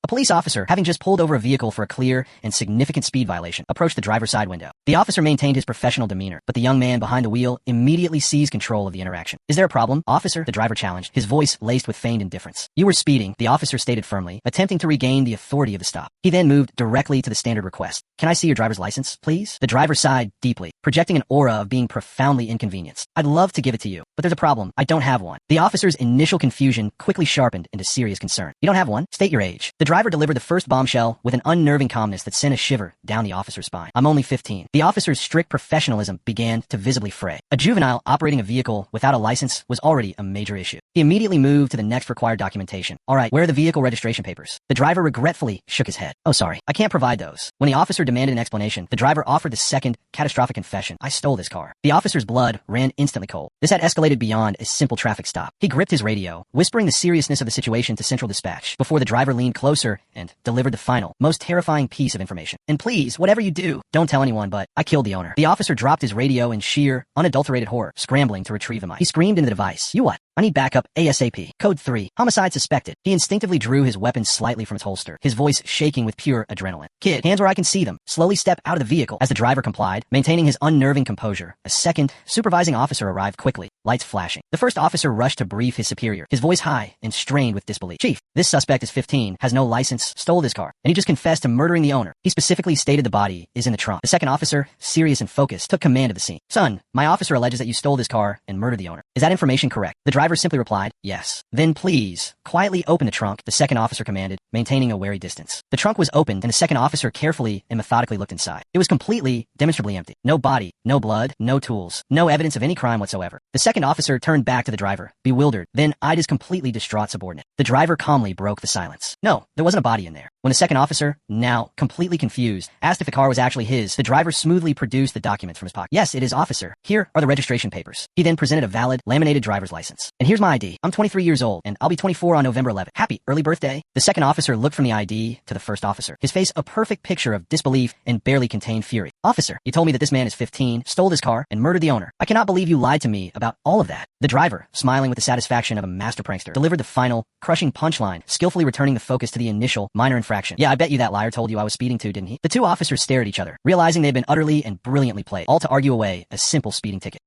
A police officer, having just pulled over a vehicle for a clear and significant speed violation, approached the driver's side window. The officer maintained his professional demeanor, but the young man behind the wheel immediately seized control of the interaction. Is there a problem, officer? The driver challenged, his voice laced with feigned indifference. You were speeding, the officer stated firmly, attempting to regain the authority of the stop. He then moved directly to the standard request. Can I see your driver's license, please? The driver sighed deeply, projecting an aura of being profoundly inconvenienced. I'd love to give it to you, but there's a problem. I don't have one. The officer's initial confusion quickly sharpened into serious concern. You don't have one? State your age. The driver delivered the first bombshell with an unnerving calmness that sent a shiver down the officer's spine. I'm only 15. The officer's strict professionalism began to visibly fray. A juvenile operating a vehicle without a license was already a major issue. He immediately moved to the next required documentation. All right, where are the vehicle registration papers? The driver regretfully shook his head. Oh, sorry. I can't provide those. When the officer demanded an explanation, the driver offered the second catastrophic confession. I stole this car. The officer's blood ran instantly cold. This had escalated beyond a simple traffic stop. He gripped his radio, whispering the seriousness of the situation to Central Dispatch before the driver leaned closer and delivered the final, most terrifying piece of information. And please, whatever you do, don't tell anyone, but I killed the owner. The officer dropped his radio in sheer, unadulterated horror, scrambling to retrieve the mic. He screamed into the device. You what? I need backup ASAP. Code 3. Homicide suspected. He instinctively drew his weapon slightly from its holster, his voice shaking with pure adrenaline. Kid, hands where I can see them. Slowly step out of the vehicle. As the driver complied, maintaining his unnerving composure, a second, supervising officer arrived quickly, lights flashing. The first officer rushed to brief his superior, his voice high and strained with disbelief. Chief, this suspect is 15, has no license, stole this car, and he just confessed to murdering the owner. He specifically stated the body is in the trunk. The second officer, serious and focused, took command of the scene. Son, my officer alleges that you stole this car and murdered the owner. Is that information correct? The driver simply replied, yes. Then please, quietly open the trunk, the second officer commanded, maintaining a wary distance. The trunk was opened and the second officer carefully and methodically looked inside. It was completely, demonstrably empty. No body, no blood, no tools, no evidence of any crime whatsoever. The second officer turned back to the driver, bewildered, then eyed his completely distraught subordinate. The driver calmly broke the silence. No, there wasn't a body in there. When the second officer, now completely confused, asked if the car was actually his, the driver smoothly produced the documents from his pocket. Yes, it is, officer. Here are the registration papers. He then presented a valid, laminated driver's license. And here's my ID. I'm 23 years old, and I'll be 24 on November 11th. Happy early birthday. The second officer looked from the ID to the first officer, his face a perfect picture of disbelief and barely contained fury. Officer, you told me that this man is 15, stole this car, and murdered the owner. I cannot believe you lied to me about all of that. The driver, smiling with the satisfaction of a master prankster, delivered the final, crushing punchline, skillfully returning the focus to the initial, minor infraction. Yeah, I bet you that liar told you I was speeding too, didn't he? The two officers stared at each other, realizing they had been utterly and brilliantly played, all to argue away a simple speeding ticket.